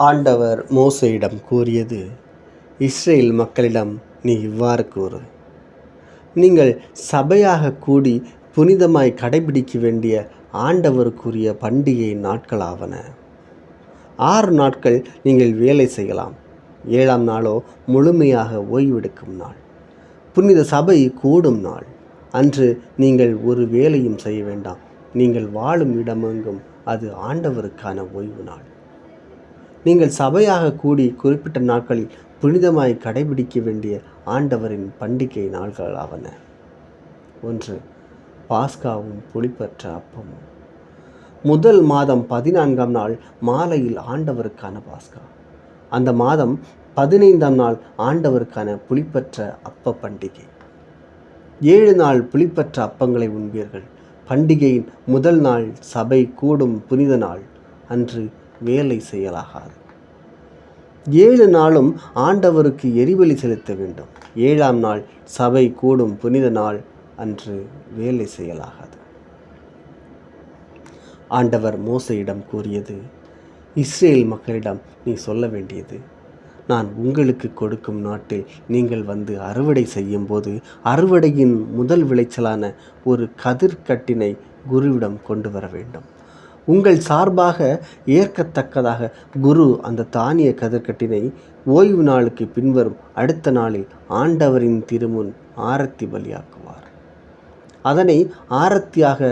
ஆண்டவர் மோசேயிடம் கூறியது, இஸ்ரேல் மக்களிடம் நீ இவ்வாறு கூறு, நீங்கள் சபையாக கூடி புனிதமாய் கடைபிடிக்க வேண்டிய ஆண்டவருக்குரிய பண்டிகை நாட்களாவன. 6 நாட்கள் நீங்கள் வேலை செய்யலாம். 7ஆம் நாளோ முழுமையாக ஓய்வெடுக்கும் நாள், புனித சபை கூடும் நாள். அன்று நீங்கள் ஒரு வேலையும் செய்ய வேண்டாம். நீங்கள் வாழும் இடமெங்கும் அது ஆண்டவருக்கான ஓய்வு நாள். நீங்கள் சபையாக கூடி குறிப்பிட்ட நாட்களில் புனிதமாய் கடைபிடிக்க வேண்டிய ஆண்டவரின் பண்டிகை நாள்களாவன. 1. பாஸ்காவும் புளிப்பற்ற அப்பமும். முதல் மாதம் 14ஆம் நாள் மாலையில் ஆண்டவருக்கான பாஸ்கா. அந்த மாதம் 15ஆம் நாள் ஆண்டவருக்கான புளிப்பற்ற அப்ப பண்டிகை. 7 நாள் புளிப்பற்ற அப்பங்களை உண்பீர்கள். பண்டிகையின் முதல் நாள் சபை கூடும் புனித நாள். அன்று வேலை செய்யலாகாது. 7 நாளும் ஆண்டவருக்கு எரிபலி செலுத்த வேண்டும். 7ஆம் நாள் சபை கூடும் புனித நாள். அன்று வேலை செய்யலாகாது. ஆண்டவர் மோசேயிடம் கூறியது, இஸ்ரேல் மக்களிடம் நீ சொல்ல வேண்டியது, நான் உங்களுக்கு கொடுக்கும் நாட்டில் நீங்கள் வந்து அறுவடை செய்யும் போது அறுவடையின் முதல் விளைச்சலான ஒரு கதிர்கட்டினை குருவிடம் கொண்டு வர வேண்டும். உங்கள் சார்பாக ஏற்கத்தக்கதாக குரு அந்த தானிய கதிர்கட்டினை ஓய்வு நாளுக்கு பின்வரும் அடுத்த நாளில் ஆண்டவரின் திருமுன் ஆரத்தி பலியாக்குவார். அதனை ஆரத்தியாக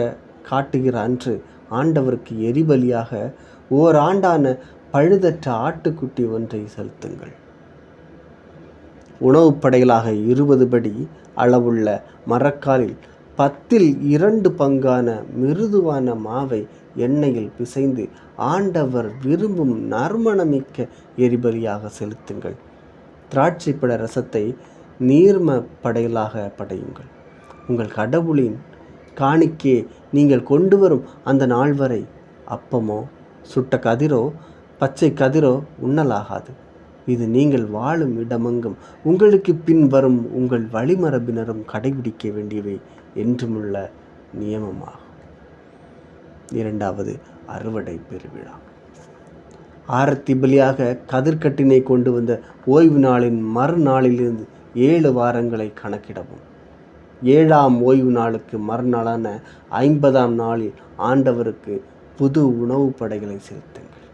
காட்டுகிற அன்று ஆண்டவருக்கு எரிபலியாக ஓராண்டான பழுதற்ற ஆட்டுக்குட்டி ஒன்றை செலுத்துங்கள். உணவு படைகளாக 20 படி அளவுள்ள மரக்காலில் 10ல் 2 பங்கான மிருதுவான மாவை எண்ணெயில் பிசைந்து ஆண்டவர் விரும்பும் நறுமணமிக்க எரிபலியாக செலுத்துங்கள். திராட்சைப்பழ ரசத்தை நீர்ம படைகளாக படையுங்கள். உங்கள் கடவுளின் காணிக்கே நீங்கள் கொண்டு வரும் அந்த நாள் வரை அப்பமோ சுட்ட கதிரோ பச்சை கதிரோ உண்ணலாகாது. இது நீங்கள் வாழும் இடமெங்கும் உங்களுக்கு பின் வரும் உங்கள் வழிமரபினரும் கடைபிடிக்க வேண்டியவை என்றுமுள்ள நியமமாகும். 2வது அறுவடை பெருவிழா. ஆரத்தி பலியாக கதிர்கட்டினை கொண்டு வந்த ஓய்வு நாளின் மறுநாளிலிருந்து 7 வாரங்களை கணக்கிடவும். 7ஆம் ஓய்வு நாளுக்கு மறுநாளான 50ஆம் நாளில் ஆண்டவருக்கு புது உணவு படைகளை செலுத்துங்கள்.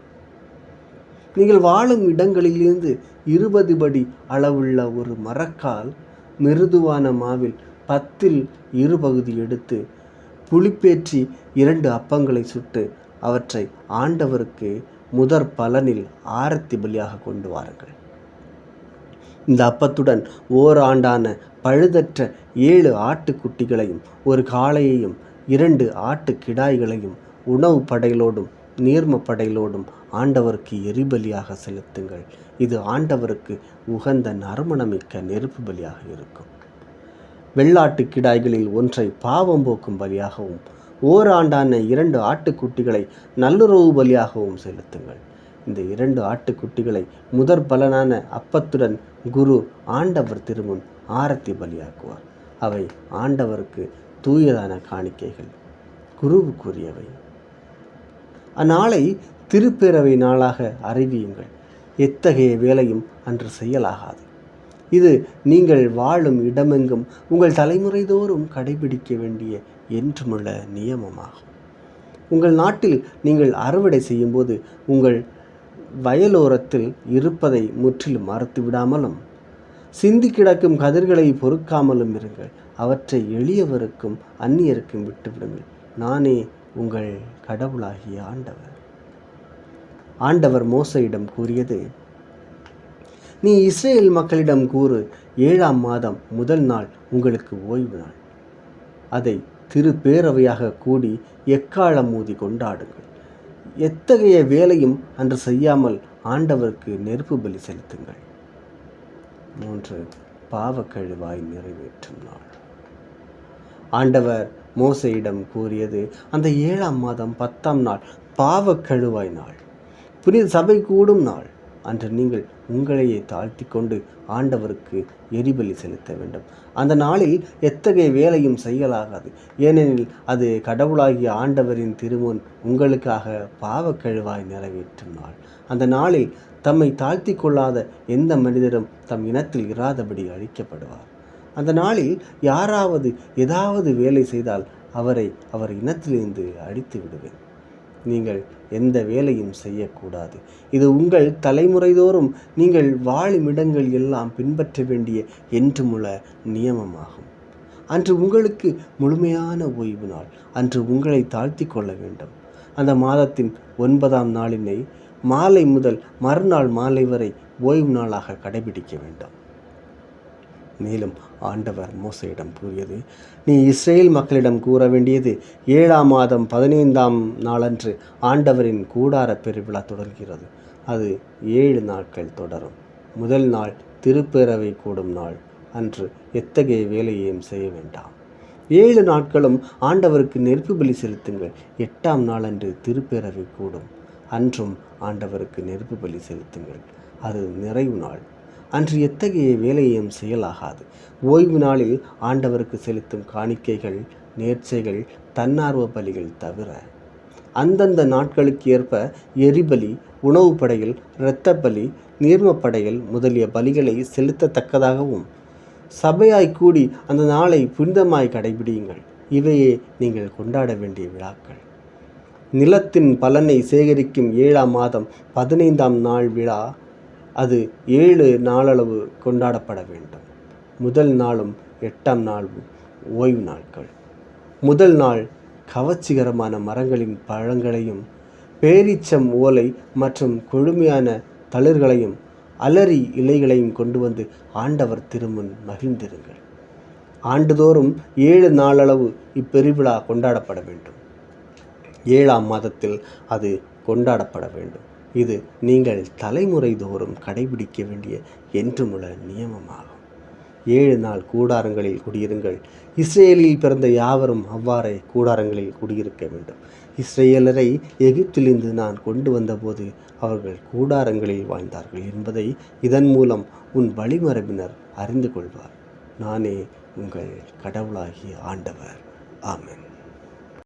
நீங்கள் வாழும் இடங்களிலிருந்து 20 படி அளவுள்ள ஒரு மரக்கால் மிருதுவான மாவில் 10ல் 2 பகுதி எடுத்து புளிப்பேற்றி 2 அப்பங்களை சுட்டு அவற்றை ஆண்டவருக்கு முதற் பலனில் ஆரத்தி பலியாக கொண்டு வாருங்கள். இந்த அப்பத்துடன் ஓராண்டான பழுதற்ற 7 ஆட்டுக்குட்டிகளையும் ஒரு காளையையும் 2 ஆட்டு கிடாய்களையும் உணவு படைகளோடும் நீர்ம படைகளோடும் ஆண்டவருக்கு எரிபலியாக செலுத்துங்கள். இது ஆண்டவருக்கு உகந்த நறுமணமிக்க நெருப்பு பலியாக இருக்கும். வெள்ளாட்டு கிடாய்களில் ஒன்றை பாவம் போக்கும் பலியாகவும் ஓராண்டான 2 ஆட்டுக்குட்டிகளை நல்லுறவு பலியாகவும் செலுத்துங்கள். இந்த 2 ஆட்டுக்குட்டிகளை முதற் பலனான அப்பத்துடன் குரு ஆண்டவர் திருமுன் ஆரத்தி பலியாக்குவார். அவை ஆண்டவருக்கு தூயதான காணிக்கைகள், குருவுக்குரியவை. அந்நாளை திருப்பேரவை நாளாக அறிவியுங்கள். எத்தகைய வேலையும் அன்று செய்யலாகாது. இது நீங்கள் வாழும் இடமெங்கும் உங்கள் தலைமுறை தோறும் கடைபிடிக்க வேண்டிய என்றுமுள்ள நியமமாகும். உங்கள் நாட்டில் நீங்கள் அறுவடை செய்யும்போது உங்கள் வயலோரத்தில் இருப்பதை முற்றிலும் மறுத்து விடாமலும் சிந்தி கிடக்கும் கதிர்களை பொறுக்காமலும் இருங்கள். அவற்றை எளியவருக்கும் அந்நியருக்கும் விட்டுவிடுங்கள். நானே உங்கள் கடவுளாகிய ஆண்டவர். ஆண்டவர் மோசேயிடம் கூறியது, நீ இஸ்ரேல் மக்களிடம் கூறு, 7ஆம் மாதம் முதல் நாள் உங்களுக்கு ஓய்வு நாள். அதை திருப்பேரவையாக கூடி எக்காளம் ஊதி கொண்டாடுங்கள். எத்தகைய வேலையும் அன்று செய்யாமல் ஆண்டவருக்கு நெருப்பு பலி செலுத்துங்கள். 3. பாவக்கழுவாய் நிறைவேற்றும் நாள். ஆண்டவர் மோசேயிடம் கூறியது, அந்த 7ஆம் மாதம் 10ஆம் நாள் பாவக்கழுவாய் நாள், புனித சபை கூடும் நாள். அன்று நீங்கள் உங்களையே தாழ்த்தி கொண்டு ஆண்டவருக்கு எரிபலி செலுத்த வேண்டும். அந்த நாளில் எத்தகைய வேலையும் செய்யலாகாது. ஏனெனில் அது கடவுளாகிய ஆண்டவரின் திருமுன் உங்களுக்காக பாவக்கழுவாய் நிறைவேற்றும் நாள். அந்த நாளில் தம்மை தாழ்த்தி கொள்ளாத எந்த மனிதரும் தம் இனத்தில் இராதபடி அழிக்கப்படுவார். அந்த நாளில் யாராவது ஏதாவது வேலை செய்தால் அவரை அவர் இனத்திலிருந்து அழித்து விடுவேன். நீங்கள் எந்த வேலையும் செய்யக்கூடாது. இது உங்கள் தலைமுறைதோறும் நீங்கள் வாழும் இடங்கள் எல்லாம் பின்பற்ற வேண்டிய என்றுமுள்ள நியமமாகும். அன்று உங்களுக்கு முழுமையான ஓய்வு நாள். அன்று உங்களை தாழ்த்தி கொள்ள வேண்டும். அந்த மாதத்தின் 9ஆம் நாளினை மாலை முதல் மறுநாள் மாலை வரை ஓய்வு நாளாக கடைபிடிக்க வேண்டும். மேலும் ஆண்டவர் மோசேயிடம் கூறியது, நீ இஸ்ரேல் மக்களிடம் கூற வேண்டியது, 7ஆம் மாதம் 15ஆம் நாளன்று ஆண்டவரின் கூடார பெருவிழா தொடர்கிறது. அது 7 நாட்கள் தொடரும். முதல் நாள் திருப்பேரவை கூடும் நாள். அன்று எத்தகைய வேலையையும் செய்ய வேண்டாம். 7 நாட்களும் ஆண்டவருக்கு நெருப்பு பலி செலுத்துங்கள். 8ஆம் நாளன்று திருப்பேரவை கூடும். அன்றும் ஆண்டவருக்கு நெருப்பு பலி செலுத்துங்கள். அது நிறைவு நாள். அன்று எத்தகைய வேலையையும் செய்யலாகாது. ஓய்வு நாளில் ஆண்டவருக்கு செலுத்தும் காணிக்கைகள், நேர்ச்சைகள், தன்னார்வ பலிகள் தவிர அந்தந்த நாட்களுக்கு ஏற்ப எரிபலி, உணவு படையல், இரத்த பலி, நீர்மப்படையல் முதலிய பலிகளை செலுத்தத்தக்கதாகவும் சபையாய் கூடி அந்த நாளை புனிதமாய் கடைபிடியுங்கள். இவையே நீங்கள் கொண்டாட வேண்டிய விழாக்கள். நிலத்தின் பலனை சேகரிக்கும் 7ஆம் மாதம் 15ஆம் நாள் விழா. அது 7 நாளளவு கொண்டாடப்பட வேண்டும். முதல் நாளும் 8ஆம் நாளும் ஓய்வு நாட்கள். முதல் நாள் கவர்ச்சிகரமான மரங்களின் பழங்களையும் பேரீச்சம் ஓலை மற்றும் கொழுமையான தளிர்களையும் அலரி இலைகளையும் கொண்டு வந்து ஆண்டவர் திருமுன் மகிழ்ந்திருங்கள். ஆண்டுதோறும் 7 நாளளவு இப்பெருவிழா கொண்டாடப்பட வேண்டும். 7ஆம் மாதத்தில் அது கொண்டாடப்பட வேண்டும். இது நீங்கள் தலைமுறை தோறும் கடைபிடிக்க வேண்டிய என்றுமுள்ள நியமமாகும். 7 நாள் கூடாரங்களில் குடியிருங்கள். இஸ்ரேலில் பிறந்த யாவரும் அவ்வாறே கூடாரங்களில் குடியிருக்க வேண்டும். இஸ்ரேலரை எகிப்திலிருந்து நான் கொண்டு வந்தபோது அவர்கள் கூடாரங்களில் வாழ்ந்தார்கள் என்பதை இதன் மூலம் உன் வழிமரபினர் அறிந்து கொள்வார். நானே உங்கள் கடவுளாகிய ஆண்டவர். ஆமென்.